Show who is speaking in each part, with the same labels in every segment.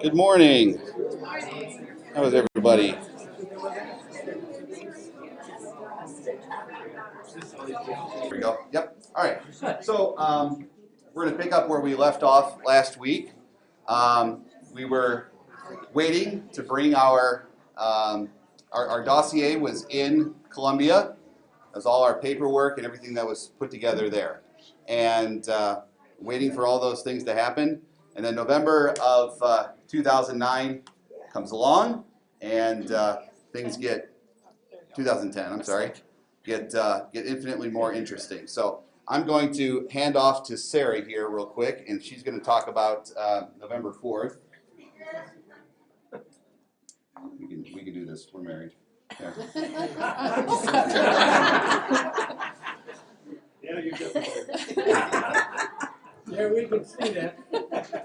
Speaker 1: Good morning. How is everybody? There we go. Yep. All right. So we're going to pick up where we left off last week. We were waiting to bring our dossier was in Columbia. That was all our paperwork and everything that was put together there, and waiting for all those things to happen. And then November of 2009 comes along, and things get 2010. I'm sorry, get infinitely more interesting. So I'm going to hand off to Sarah here real quick, and she's going to talk about November 4th. We can do this. We're married. Yeah.
Speaker 2: Yeah, you definitely. Yeah, we can see that. The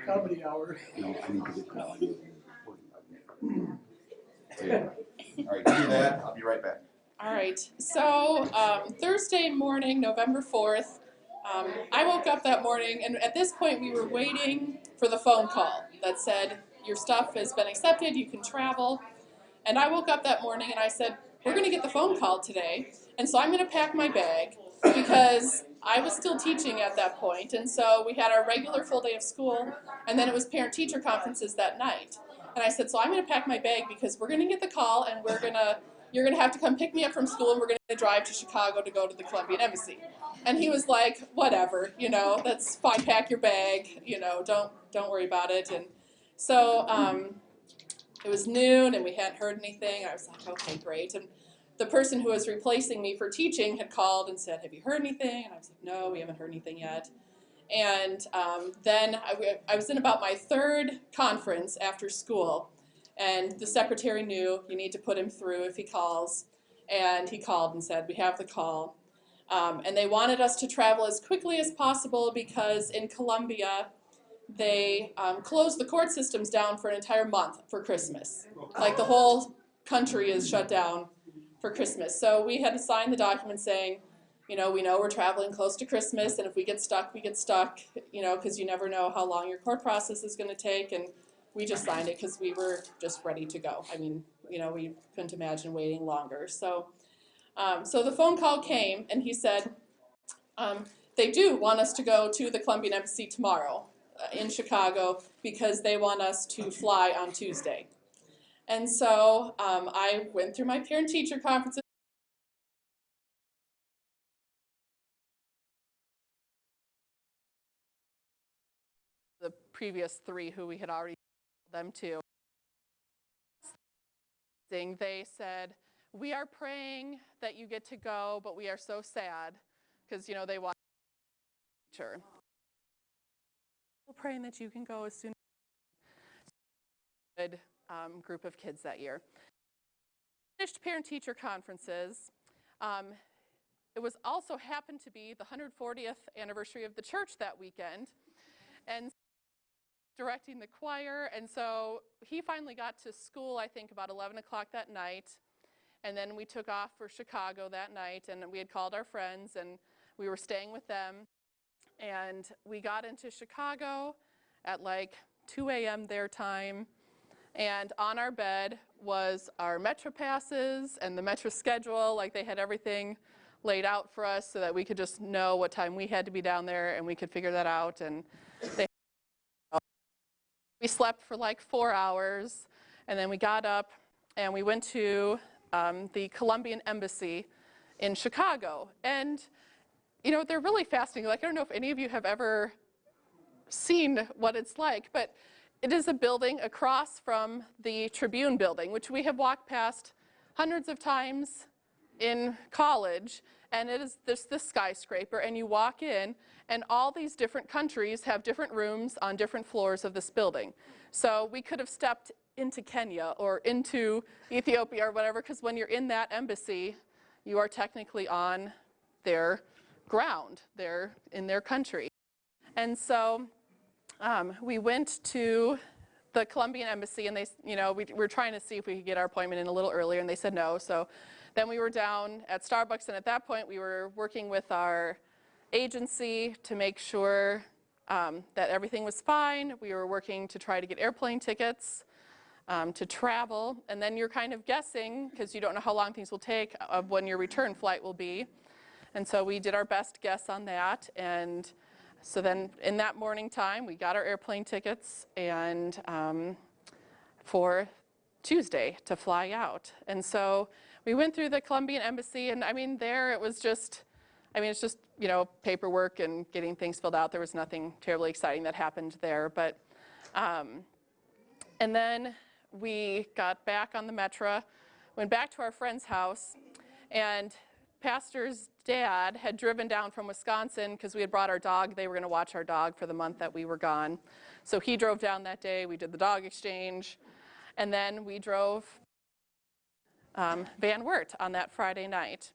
Speaker 2: comedy hour.
Speaker 1: No, I need to get All right, do that. I'll be right back.
Speaker 3: All right. So Thursday morning, November 4th, I woke up that morning, and at this point we were waiting for the phone call that said, your stuff has been accepted, you can travel. And I woke up that morning and I said, we're going to get the phone call today, and so I'm going to pack my bag because I was still teaching at that point, and so we had our regular full day of school, and then it was parent-teacher conferences that night. And I said, so I'm going to pack my bag because we're going to get the call, and you're going to have to come pick me up from school, and we're going to drive to Chicago to go to the Colombian Embassy. And he was like, whatever, that's fine, pack your bag, don't worry about it. And so it was noon, and we hadn't heard anything. I was like, okay, great. And the person who was replacing me for teaching had called and said, have you heard anything? And I was like, no, we haven't heard anything yet. And then I was in about my third conference after school, and the secretary knew you need to put him through if he calls. And he called and said, we have the call. And they wanted us to travel as quickly as possible because in Colombia, they closed the court systems down for an entire month for Christmas. Like the whole country is shut down for Christmas. So we had to sign the document saying, we know we're traveling close to Christmas, and if we get stuck, we get stuck, because you never know how long your court process is going to take. And we just signed it because we were just ready to go. I mean, we couldn't imagine waiting longer. So the phone call came, and he said, they do want us to go to the Colombian Embassy tomorrow in Chicago because they want us to fly on Tuesday. And so I went through my parent-teacher conferences. The previous three who we had already told them to. They said, we are praying that you get to go, but we are so sad because, they want teacher. We're praying that you can go as soon as good group of kids that year. Finished parent-teacher conferences. It was also happened to be the 140th anniversary of the church that weekend, and directing the choir. And so he finally got to school, I think, about 11 o'clock that night. And then we took off for Chicago that night, and we had called our friends, and we were staying with them. And we got into Chicago at like 2 a.m. their time. And on our bed was our Metro passes and the Metro schedule. Like they had everything laid out for us so that we could just know what time we had to be down there, and we could figure that out. And we slept for like 4 hours, and then we got up and we went to the Colombian Embassy in Chicago. And they're really fascinating. Like, I don't know if any of you have ever seen what it's like, but it is a building across from the Tribune building, which we have walked past hundreds of times in college, and it is this skyscraper, and you walk in, and all these different countries have different rooms on different floors of this building. So we could have stepped into Kenya or into Ethiopia or whatever, because when you're in that embassy, you are technically on their ground. They're in their country. And so we went to the Colombian embassy, and they, we were trying to see if we could get our appointment in a little earlier, and they said no. So then we were down at Starbucks, and at that point we were working with our agency to make sure that everything was fine. We were working to try to get airplane tickets to travel, and then you're kind of guessing, because you don't know how long things will take, of when your return flight will be. And so we did our best guess on that, and so then in that morning time, we got our airplane tickets and for Tuesday to fly out. And so we went through the Colombian embassy, and I mean, there it was just, it's just, paperwork and getting things filled out. There was nothing terribly exciting that happened there. But, and then we got back on the Metra, went back to our friend's house, and Pastor's dad had driven down from Wisconsin because we had brought our dog. They were going to watch our dog for the month that we were gone. So he drove down that day. We did the dog exchange. And then we drove Van Wert on that Friday night.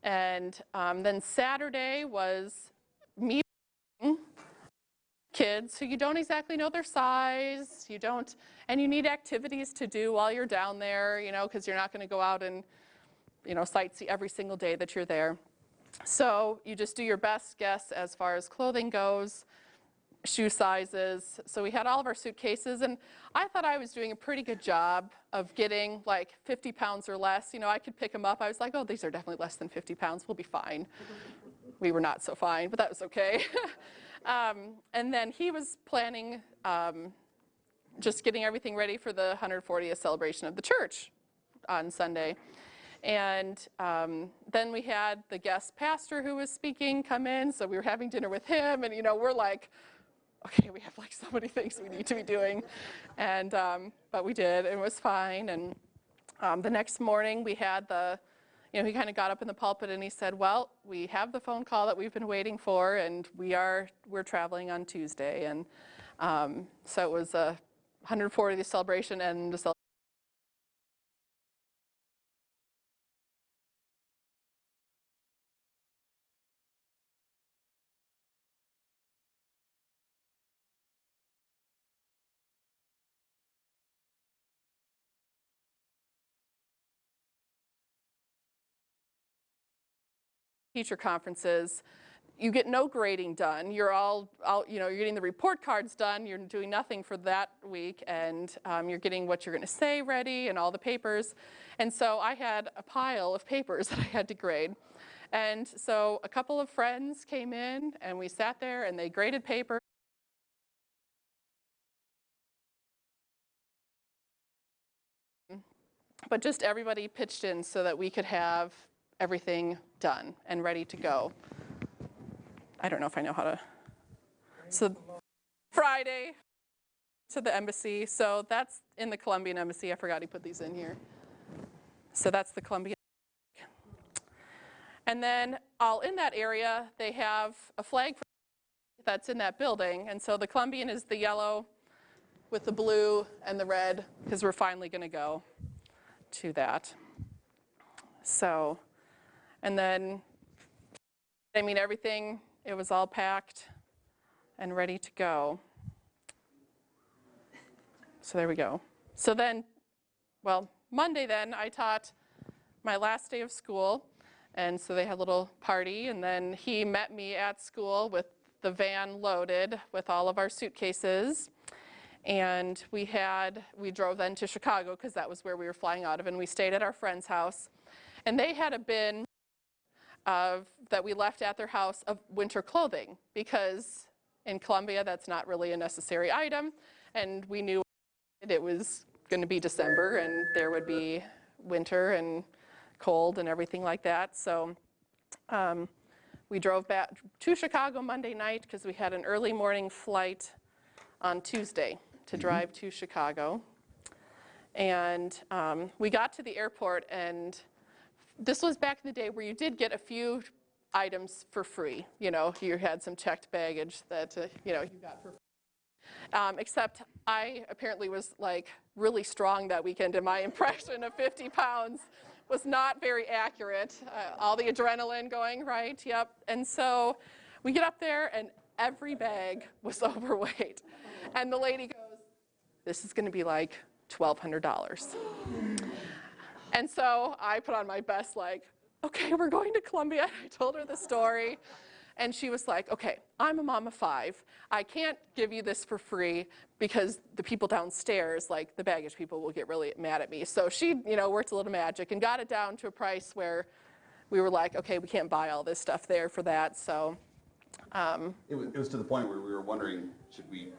Speaker 3: And then Saturday was meeting kids who you don't exactly know their size. And you need activities to do while you're down there, because you're not going to go out and sightsee every single day that you're there. So you just do your best guess as far as clothing goes, shoe sizes. So we had all of our suitcases, and I thought I was doing a pretty good job of getting like 50 pounds or less. I could pick them up. I was like, oh, these are definitely less than 50 pounds. We'll be fine. We were not so fine, but that was okay. And then he was planning just getting everything ready for the 140th celebration of the church on Sunday. And then we had the guest pastor who was speaking come in, so we were having dinner with him, and we're like, okay, we have like so many things we need to be doing, and but we did, and it was fine. And the next morning we had he kind of got up in the pulpit and he said, well, we have the phone call that we've been waiting for, and we're traveling on Tuesday. And so it was a 140th celebration and the celebration. Teacher conferences, you get no grading done. You're you're getting the report cards done. You're doing nothing for that week, and you're getting what you're going to say ready and all the papers. And so I had a pile of papers that I had to grade. And so a couple of friends came in, and we sat there, and they graded paper. But just everybody pitched in so that we could have everything done and ready to go. I don't know if I know how to. So Friday to the embassy. So that's in the Colombian embassy. I forgot he put these in here. So that's the Colombian. And then all in that area, they have a flag that's in that building. And so the Colombian is the yellow with the blue and the red, because we're finally going to go to that. So, and then, everything, it was all packed and ready to go. So there we go. So then, Monday then, I taught my last day of school, and so they had a little party, and then he met me at school with the van loaded with all of our suitcases. And we drove then to Chicago, because that was where we were flying out of, and we stayed at our friend's house. And they had a bin that we left at their house of winter clothing, because in Colombia that's not really a necessary item, and we knew it was going to be December and there would be winter and cold and everything like that. So we drove back to Chicago Monday night, because we had an early morning flight on Tuesday to drive to Chicago. And we got to the airport, and this was back in the day where you did get a few items for free. You know, you had some checked baggage that, you know, you got for free. Except I apparently was like really strong that weekend, and my impression of 50 pounds was not very accurate. All the adrenaline going, right? Yep. And so we get up there, and every bag was overweight. And the lady goes, "This is going to be like $1,200. And so I put on my best, like, okay, we're going to Columbia. I told her the story. And she was like, okay, I'm a mom of 5. I can't give you this for free because the people downstairs, like the baggage people, will get really mad at me. So she, you know, worked a little magic and got it down to a price where we were like, okay, we can't buy all this stuff there for that. So
Speaker 1: It was to the point where we were wondering, should we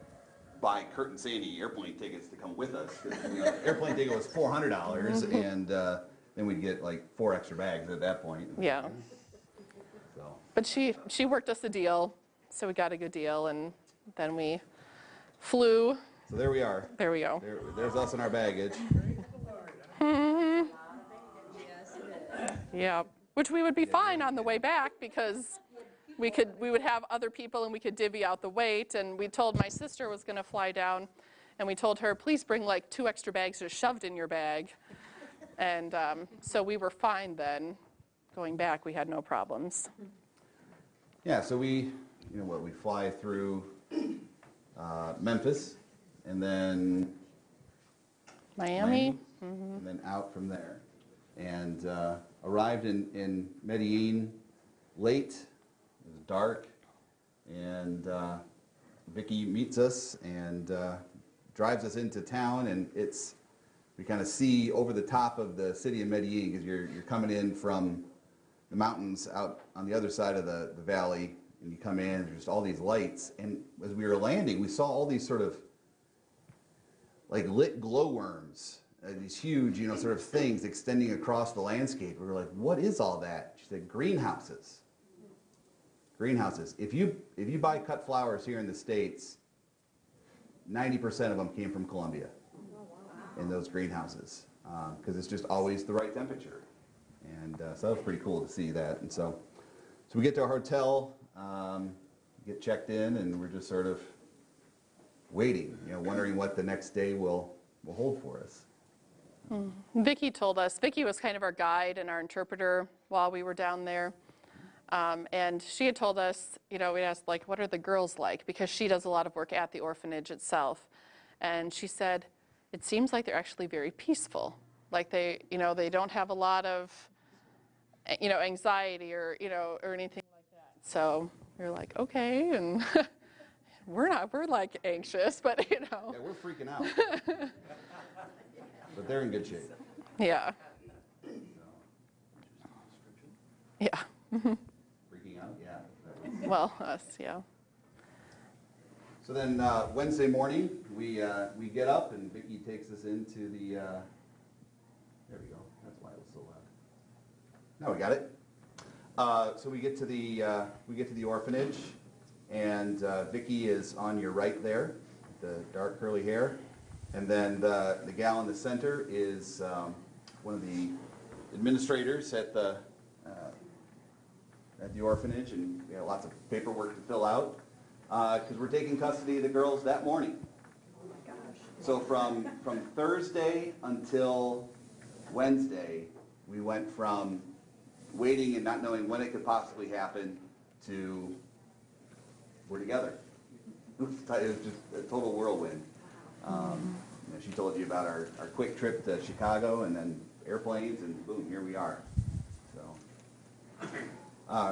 Speaker 1: buy Kurt and Sandy airplane tickets to come with us? 'Cause, you know, the airplane ticket was $400, and then we'd get like 4 extra bags at that point.
Speaker 3: yeah.
Speaker 1: So.
Speaker 3: But she worked us a deal, so we got a good deal, and then we flew.
Speaker 1: So there we are.
Speaker 3: There we go.
Speaker 1: There's us and our baggage.
Speaker 3: Yeah, which we would be fine on the way back because we would have other people and we could divvy out the weight. And we told my sister was going to fly down, and we told her, please bring like 2 extra bags just shoved in your bag. And so we were fine then. Going back, we had no problems.
Speaker 1: Yeah, so we fly through Memphis, and then
Speaker 3: Miami.
Speaker 1: and then out from there, and arrived in Medellin late. It was dark, and Vicky meets us and drives us into town, and we kind of see over the top of the city of Medellin because you're coming in from the mountains out on the other side of the valley, and you come in, there's just all these lights, and as we were landing, we saw all these sort of like lit glowworms, these huge, you know, sort of things extending across the landscape. We were like, what is all that? She said, greenhouses. Greenhouses. If you buy cut flowers here in the States, 90% of them came from Colombia in those greenhouses, because it's just always the right temperature. And so that was pretty cool to see that. And so we get to our hotel, get checked in, and we're just sort of waiting, you know, wondering what the next day will hold for us.
Speaker 3: Vicky told us. Vicky was kind of our guide and our interpreter while we were down there. And she had told us, you know, we asked, like, what are the girls like? Because she does a lot of work at the orphanage itself. And she said, it seems like they're actually very peaceful. Like they don't have a lot of, you know, anxiety or, you know, or anything like that. So we were like, okay, and we're like anxious, but you know.
Speaker 1: Yeah, we're freaking out. But they're in good shape.
Speaker 3: Yeah. Yeah.
Speaker 1: Freaking out, yeah.
Speaker 3: Well, us, yeah.
Speaker 1: So then Wednesday morning, we get up, and Vicki takes us into the, there we go, that's why it was so loud. Now we got it. So we get to the orphanage, and Vicki is on your right there, the dark curly hair. And then the gal in the center is one of the administrators at the orphanage, and we have lots of paperwork to fill out because we're taking custody of the girls that morning.
Speaker 4: Oh my gosh.
Speaker 1: So from Thursday until Wednesday, we went from waiting and not knowing when it could possibly happen to we're together. It was just a total whirlwind. You know, she told you about our quick trip to Chicago, and then airplanes, and boom, here we are.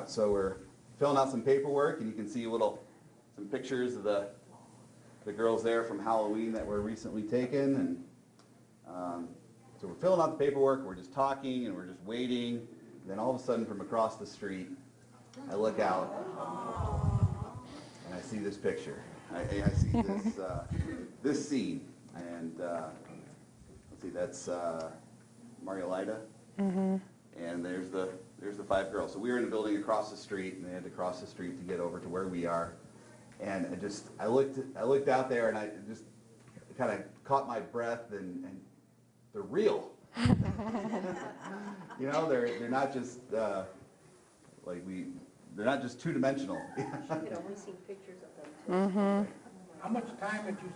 Speaker 1: So we're filling out some paperwork, and you can see some pictures of the girls there from Halloween that were recently taken, and so we're filling out the paperwork, we're just talking, and we're just waiting, and then all of a sudden from across the street, I look out, and I see this picture. I see this scene, and let's see, that's Mariolida, and there's the 5 girls. So we were in a building across the street, and they had to cross the street to get over to where we are. And I looked out there, and I just kind of caught my breath, and they're real. You know, they're not just like they're not just two-dimensional.
Speaker 4: You could only see pictures of them too.
Speaker 2: How much time had you,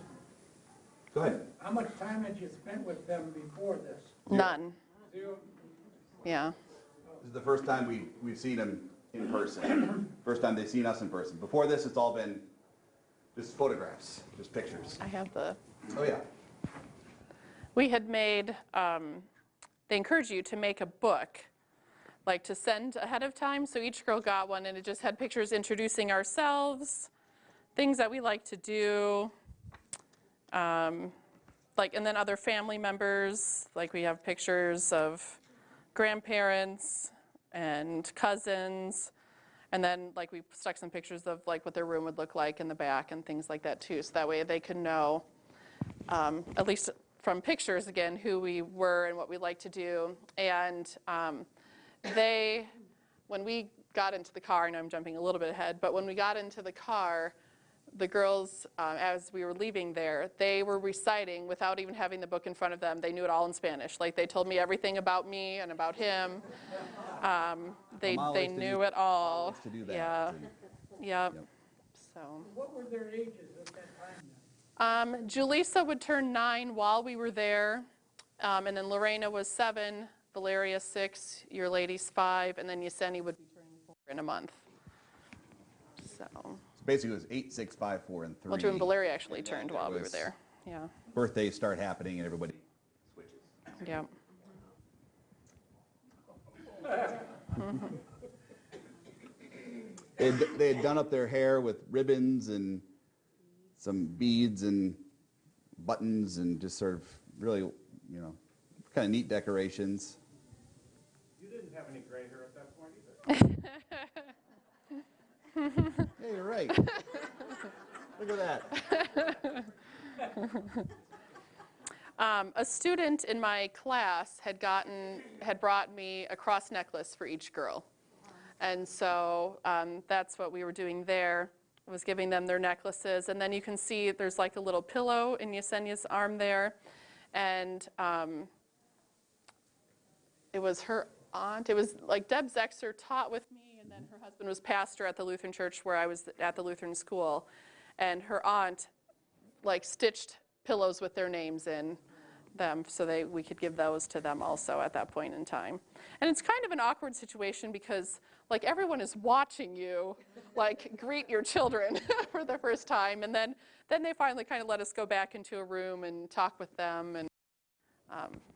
Speaker 1: Go ahead.
Speaker 2: how much time had you spent with them before this?
Speaker 3: None.
Speaker 2: Zero?
Speaker 3: Yeah.
Speaker 1: This is the first time we've seen them in person. First time they've seen us in person. Before this, it's all been just photographs, just pictures.
Speaker 3: I have the.
Speaker 1: Oh yeah.
Speaker 3: We had made. They encourage you to make a book, like to send ahead of time. So each girl got one, and it just had pictures introducing ourselves, things that we like to do, and then other family members. Like we have pictures of grandparents and cousins, and then like we stuck some pictures of like what their room would look like in the back and things like that too. So that way they could know, at least from pictures again, who we were and what we like to do. And when we got into the car, and I'm jumping a little bit ahead, but when we got into the car, the girls, as we were leaving there, they were reciting without even having the book in front of them. They knew it all in Spanish. Like they told me everything about me and about him. They knew it all.
Speaker 1: To do that.
Speaker 3: Yeah. Yep.
Speaker 1: Yep.
Speaker 3: So.
Speaker 2: What were their ages at that time then?
Speaker 3: Julissa would turn 9 while we were there, and then Lorena was 7, Valeria 6, Your Lady's 5, and then Yesenia would be turning 4 in a month. So.
Speaker 1: So basically, it was 8, 6, 5, 4, and 3.
Speaker 3: Well, Drew and Valeria actually
Speaker 1: And then
Speaker 3: turned
Speaker 1: there
Speaker 3: while we were
Speaker 1: was-
Speaker 3: there. Yeah.
Speaker 1: Birthdays start happening, and everybody switches.
Speaker 3: Yeah.
Speaker 1: They had done up their hair with ribbons and some beads and buttons and just sort of really, you know, kind of neat decorations.
Speaker 2: You didn't have any gray hair at that point either.
Speaker 1: Hey, you're right. Look at that.
Speaker 3: A student in my class had brought me a cross necklace for each girl. And so that's what we were doing there, was giving them their necklaces. And then you can see there's like a little pillow in Yesenia's arm there. And it was her aunt. It was like Deb Zexer taught with me, and then her husband was pastor at the Lutheran church where I was at the Lutheran school. And her aunt like stitched pillows with their names in them so we could give those to them also at that point in time. And it's kind of an awkward situation because like everyone is watching you like greet your children for the first time, and then they finally kind of let us go back into a room and talk with them and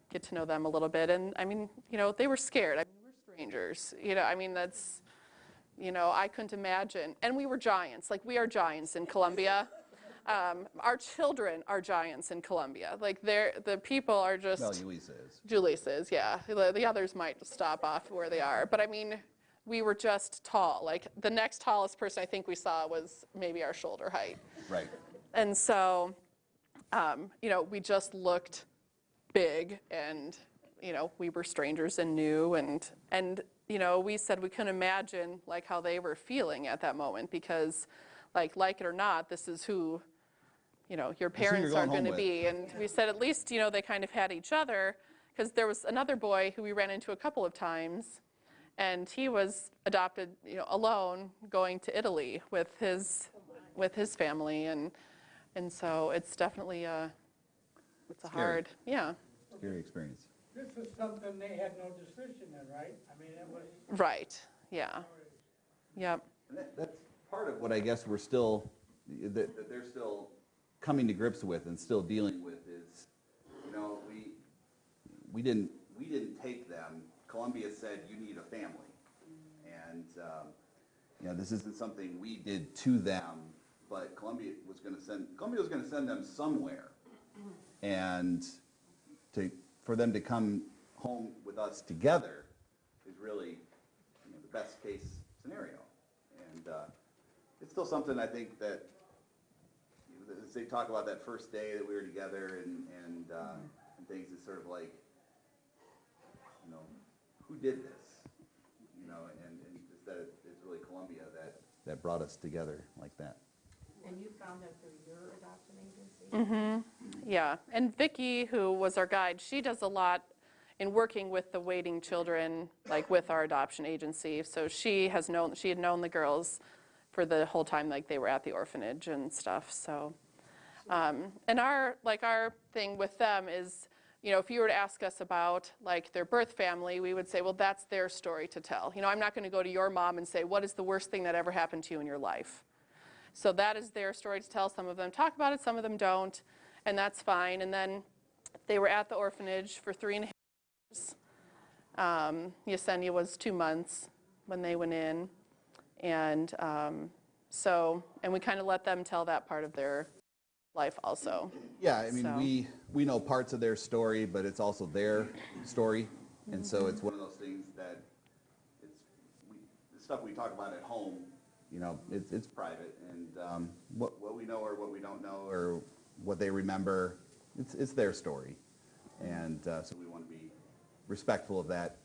Speaker 3: get to know them a little bit. And I mean, you know, they were scared. I mean, we're strangers, you know, I mean, that's, you know, I couldn't imagine. And we were giants, like we are giants in Columbia. Our children are giants in Columbia. Like the people are just.
Speaker 1: Well, Julissa is.
Speaker 3: Julissa is, yeah. The others might stop off where they are. But I mean, we were just tall. Like the next tallest person I think we saw was maybe our shoulder height.
Speaker 1: Right.
Speaker 3: And so, you know, we just looked big, and you know, we were strangers and new, and you know, we said we couldn't imagine like how they were feeling at that moment because, like it or not, this is who, you know, your parents are going to be. And we said at least, you know, they kind of had each other, because there was another boy who we ran into a couple of times, and he was adopted, you know, alone, going to Italy with his family, and so it's definitely it's a
Speaker 1: Scary.
Speaker 3: hard, yeah.
Speaker 1: Scary experience.
Speaker 2: This is something they had no decision in, right? I mean, it was.
Speaker 3: Right, yeah, yep.
Speaker 1: And that's part of what I guess we're still, that they're still coming to grips with and still dealing with is, you know, we didn't take them. Columbia said you need a family, and you know, this isn't something we did to them, but Columbia was going to send them somewhere, and for them to come home with us together is really, you know, the best case scenario. And it's still something I think that, you know, as they talk about that first day that we were together and things, it's sort of like, you know, who did this? You know, and it's that it's really Columbia that brought us together like that.
Speaker 4: And you found that through your adoption agency?
Speaker 3: Mm-hmm. Yeah, and Vicki, who was our guide, she does a lot in working with the waiting children, like with our adoption agency. So she had known the girls for the whole time, like they were at the orphanage and stuff. So, and our thing with them is, you know, if you were to ask us about like their birth family, we would say, well, that's their story to tell. You know, I'm not going to go to your mom and say, what is the worst thing that ever happened to you in your life? So that is their story to tell. Some of them talk about it, some of them don't, and that's fine. And then they were at the orphanage for 3.5 years. Yesenia was 2 months when they went in. And and we kind of let them tell that part of their life also.
Speaker 1: Yeah, I mean,
Speaker 3: So.
Speaker 1: we know parts of their story, but it's also their story. And so it's one of those things that the stuff we talk about at home, you know, it's private. And what we know or what we don't know or what they remember, it's their story. And so we want to be respectful of that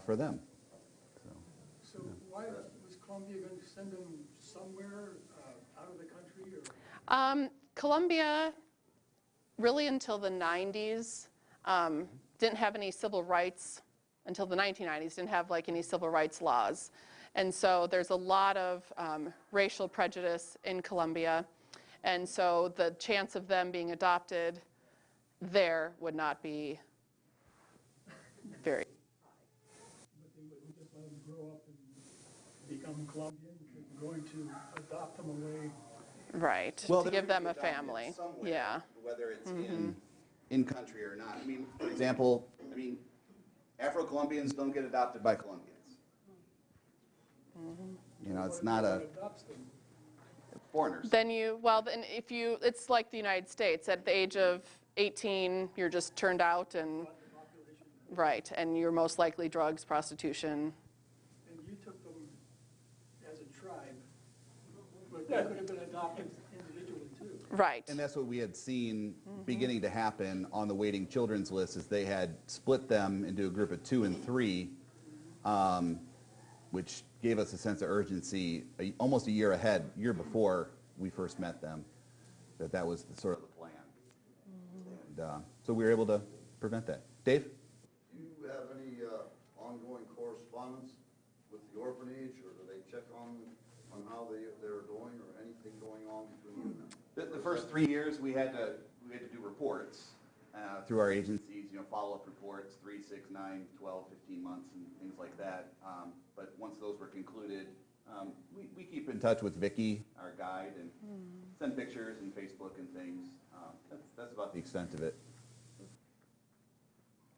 Speaker 1: for them.
Speaker 2: So why was Columbia going to send them somewhere out of the country or?
Speaker 3: Colombia, really until the 90s, didn't have any civil rights, until the 1990s, didn't have like any civil rights laws. And so there's a lot of racial prejudice in Colombia. And so the chance of them being adopted there would not be very.
Speaker 2: But they wouldn't just let them grow up and become Colombian, going to adopt them away.
Speaker 3: Right,
Speaker 1: Well,
Speaker 3: to
Speaker 1: they're
Speaker 3: give them a
Speaker 1: gonna be adopted
Speaker 3: family.
Speaker 1: somewhere,
Speaker 3: Yeah.
Speaker 1: whether it's in country or not. I mean, for example, Afro-Colombians don't get adopted by Colombians. You know, it's not a
Speaker 2: Adopts them.
Speaker 1: foreigners.
Speaker 3: Then it's like the United States. At the age of 18, you're just turned out and, right, and you're most likely drugs, prostitution.
Speaker 2: And you took them as a tribe, but they could have been adopted individually too.
Speaker 3: Right.
Speaker 1: And that's what we had seen beginning to happen on the waiting children's list, is they had split them into a group of 2 and 3, which gave us a sense of urgency almost a year before we first met them, that was sort of the plan. And so we were able to prevent that. Dave?
Speaker 5: Do you have any ongoing correspondence with the orphanage, or do they check on how they're doing, or anything going on between you and them?
Speaker 1: The first 3 years, we had to do reports through our agencies, you know, follow-up reports, 3, 6, 9, 12, 15 months, and things like that. But once those were concluded, we keep in touch with Vicki, our guide, and send pictures and Facebook and things. That's about the extent of it.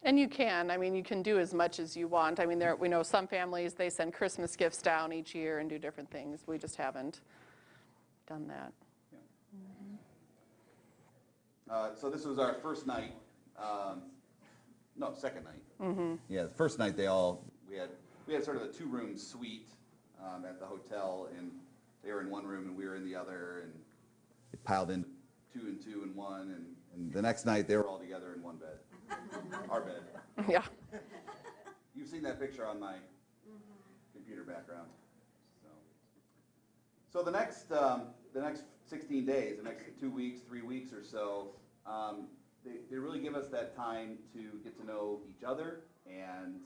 Speaker 3: And you can do as much as you want. I mean, we know some families, they send Christmas gifts down each year and do different things. We just haven't done that.
Speaker 1: So this was our first night, second night. Yeah, the first night we had sort of a 2-room suite at the hotel, and they were in one room and we were in the other, and it piled in 2 and 2 and 1, and the next night they were all together in one bed, our bed.
Speaker 3: Yeah.
Speaker 1: You've seen that picture on my computer background. So the next 16 days, the next 2 weeks, 3 weeks or so, they really give us that time to get to know each other and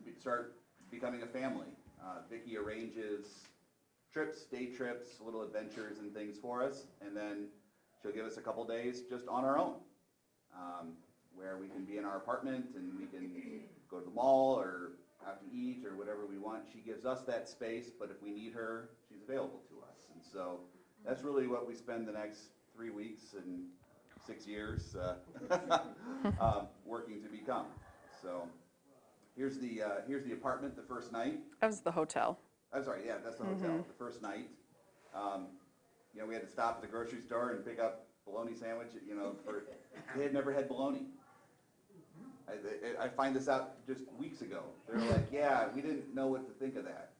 Speaker 1: just start becoming a family. Vicki arranges trips, day trips, little adventures and things for us, and then she'll give us a couple days just on our own, where we can be in our apartment and we can go to the mall or out to eat or whatever we want. She gives us that space, but if we need her, she's available to us. And so that's really what we spend the next 3 weeks and 6 years working to become. So here's the apartment the first night.
Speaker 3: That was the hotel.
Speaker 1: I'm sorry, yeah, that's the hotel. The first night, you know, we had to stop at the grocery store and pick up bologna sandwich. You know, they had never had bologna. I find this out just weeks ago. They're like, yeah, we didn't know what to think of that.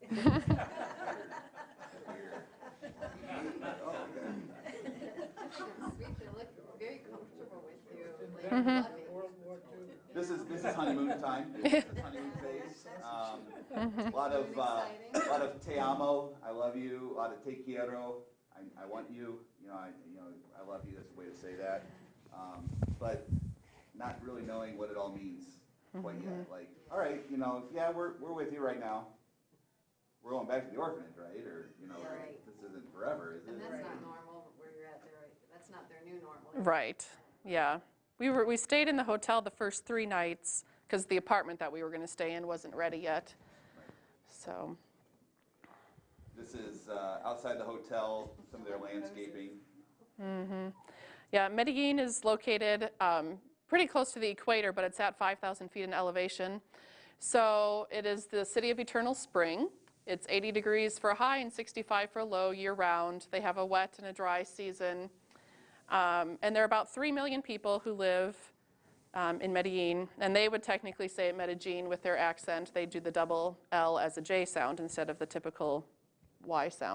Speaker 1: Oh, okay.
Speaker 4: They look very comfortable with you. Like,
Speaker 2: Then
Speaker 4: love it.
Speaker 2: World War II.
Speaker 1: This is honeymoon time. This is honeymoon phase. A lot of te amo, I love you. A lot of te quiero, I want you. You know, I love you. That's a way to say that. But not really knowing what it all means quite yet. Like, all right, you know, yeah, we're with you right now. We're going back to the orphanage, right? Or, you know,
Speaker 4: Yeah, right.
Speaker 1: this isn't forever, is it?
Speaker 4: And that's not normal where you're at there, that's not their new normal.
Speaker 3: Right, yeah. We stayed in the hotel the first 3 nights because the apartment that we were going to stay in wasn't ready yet. So,
Speaker 1: This is outside the hotel, some of their landscaping.
Speaker 3: yeah, Medellin is located pretty close to the equator, but it's at 5,000 feet in elevation. So it is the city of eternal spring. It's 80 degrees for a high and 65 for a low year-round. They have a wet and a dry season. And there are about 3 million people who live in Medellin, and they would technically say Medellin with their accent. They do the double L as a J sound instead of the typical Y sound.